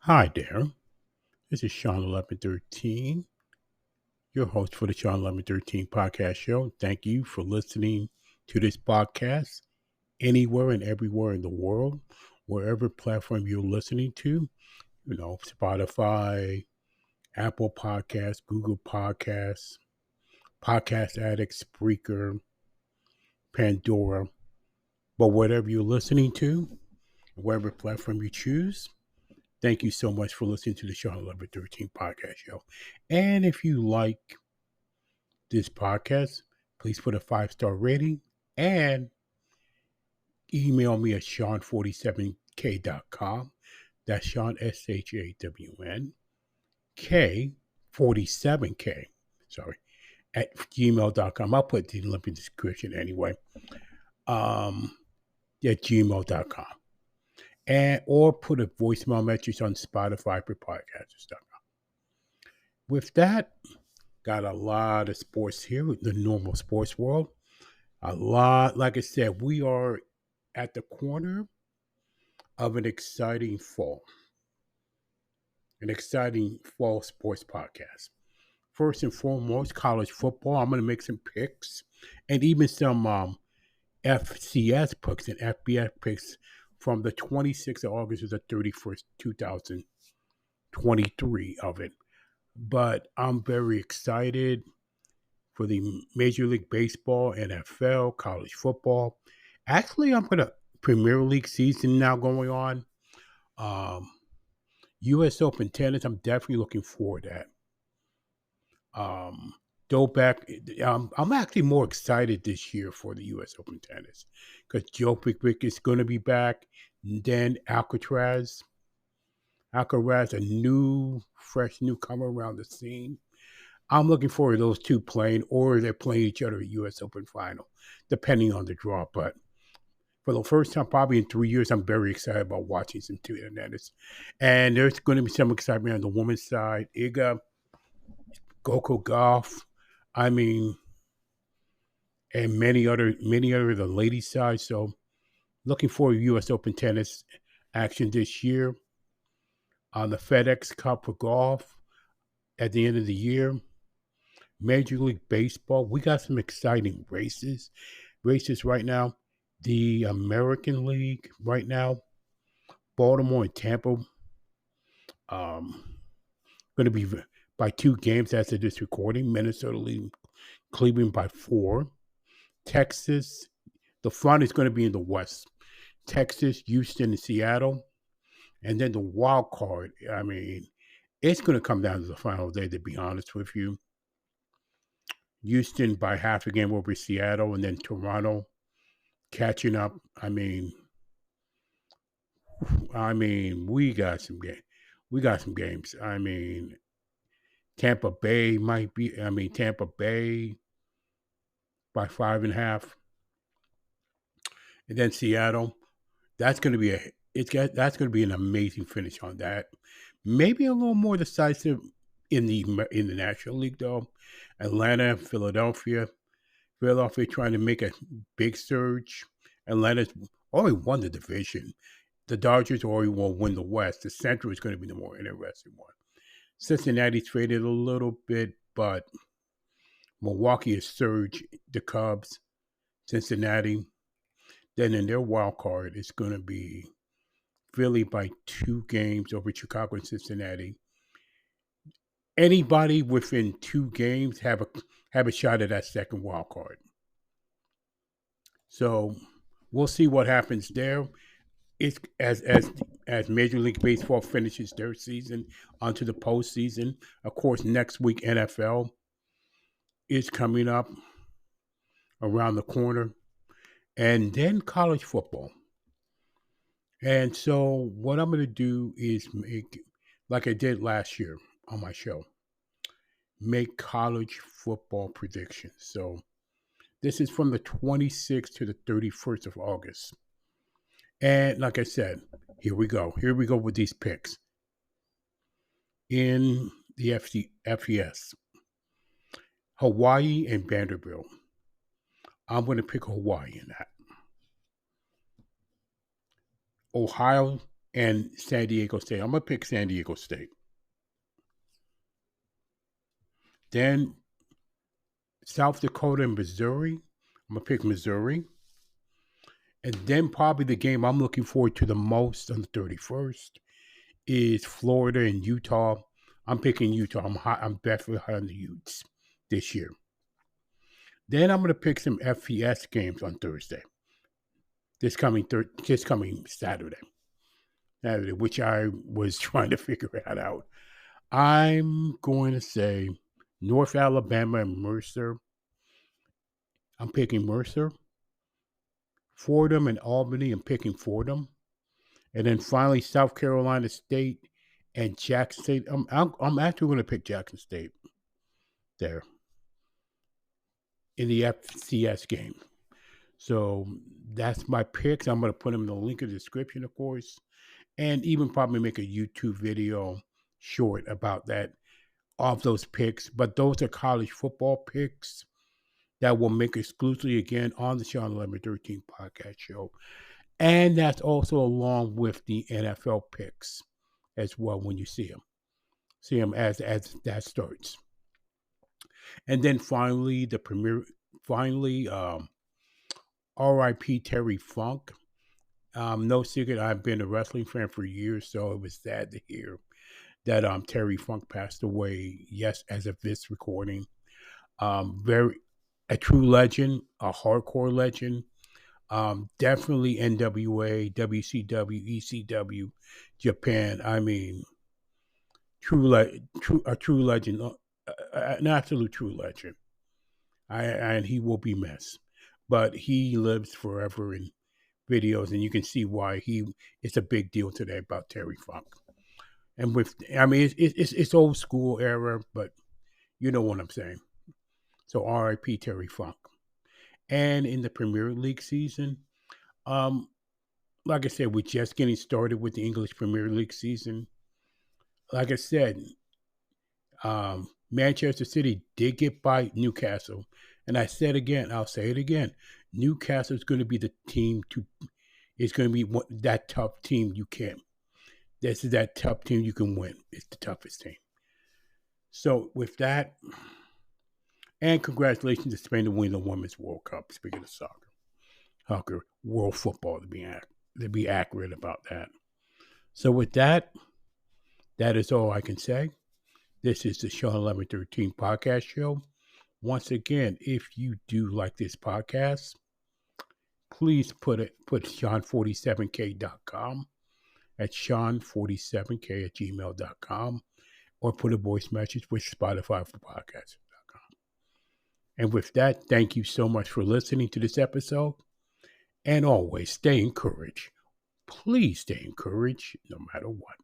Hi there. This is Shawn1113, your host for the Shawn1113 podcast show. Thank you for listening to this podcast anywhere and everywhere in the world, wherever platform you're listening to, Spotify, Apple Podcasts, Google Podcasts, Podcast Addict, Spreaker, Pandora. But whatever you're listening to, whatever platform you choose, thank you so much for listening to the Shawn1113 podcast show. And if you like this podcast, please put a 5-star rating and email me at Shawn47k.com. That's Shawn, SHAWN, K47k, at gmail.com. I'll put the link in the description anyway. At gmail.com. Or put a voicemail message on Spotify for podcasts and stuff. With that, got a lot of sports here, the normal sports world. A lot, like I said, we are at the corner of an exciting fall sports podcast. First and foremost, college football. I'm going to make some picks and even some FCS picks and FBS picks from the 26th of August to the 31st, 2023 of it. But I'm very excited for the Major League Baseball, NFL, college football. Actually, I'm going to Premier League season now going on. U.S. Open tennis, I'm definitely looking forward to that. I'm actually more excited this year for the U.S. Open tennis because Djokovic is going to be back. And then Alcaraz, a fresh newcomer around the scene. I'm looking forward to those two playing, or they're playing each other at U.S. Open final, depending on the draw. But for the first time, probably in 3 years, I'm very excited about watching some tennis. And there's going to be some excitement on the women's side. Iga, Coco Golf, and many other the ladies' side. So looking forward to U.S. Open tennis action this year. On the FedEx Cup for golf at the end of the year. Major League Baseball, we got some exciting races right now. The American League right now, Baltimore and Tampa, going to be by 2 games as of this recording. Minnesota leading Cleveland by 4. Texas, the front is going to be in the West. Texas, Houston, and Seattle. And then the wild card, it's going to come down to the final day, to be honest with you. Houston by half a game over Seattle, and then Toronto catching up. We got some games. Tampa Bay Tampa Bay by 5.5, and then Seattle. That's going to be an amazing finish on that. Maybe a little more decisive in the National League though. Atlanta, Philadelphia trying to make a big surge. Atlanta's already won the division. The Dodgers already will win the West. The Central is going to be the more interesting one. Cincinnati's traded a little bit, but Milwaukee has surged. The Cubs, Cincinnati. Then in their wild card, it's going to be Philly by 2 games over Chicago and Cincinnati. Anybody within 2 games have a shot at that second wild card. So we'll see what happens there. It's as Major League Baseball finishes their season onto the postseason. Of course, next week NFL is coming up around the corner, and then college football. And so what I'm going to do is make, like I did last year on my show, make college football predictions. So this is from the 26th to the 31st of August. And like I said, here we go with these picks. In the FES, Hawaii and Vanderbilt. I'm going to pick Hawaii in that. Ohio and San Diego State. I'm going to pick San Diego State. Then South Dakota and Missouri. I'm going to pick Missouri. And then probably the game I'm looking forward to the most on the 31st is Florida and Utah. I'm picking Utah. I'm definitely high on the Utes this year. Then I'm going to pick some FCS games on Thursday. This coming Saturday, which I was trying to figure that out. I'm going to say North Alabama and Mercer. I'm picking Mercer. Fordham and Albany, I'm picking Fordham. And then finally, South Carolina State and Jackson State. I'm actually going to pick Jackson State there in the FCS game. So that's my picks. I'm going to put them in the link in the description, of course, and even probably make a YouTube video short about that, of those picks. But those are college football picks that will make exclusively again on the Shawn1113 podcast show. And that's also along with the NFL picks as well when you see them. See them as that starts. And then finally, R.I.P. Terry Funk. No secret, I've been a wrestling fan for years, so it was sad to hear that Terry Funk passed away, yes, as of this recording. A true legend, a hardcore legend. Definitely NWA, WCW, ECW, Japan. I mean, a true legend, an absolute true legend. And he will be missed, but he lives forever in videos, and you can see why it's a big deal today about Terry Funk. And it's old school era, but you know what I'm saying. So R.I.P. Terry Funk. And in the Premier League season, like I said, we're just getting started with the English Premier League season. Like I said, Manchester City did get by Newcastle. And I'll say it again. Newcastle is going to be the team it's going to be that tough team you can. This is that tough team you can win. It's the toughest team. So with that, and congratulations to Spain to win the Women's World Cup. Speaking of soccer, world football to be accurate about that. So with that is all I can say. This is the Shawn1113 podcast show. Once again, if you do like this podcast, please put Shawn47k.com at Shawn47k@gmail.com, or put a voice message with Spotify for podcasts.com. And with that, thank you so much for listening to this episode. And always stay encouraged. Please stay encouraged no matter what.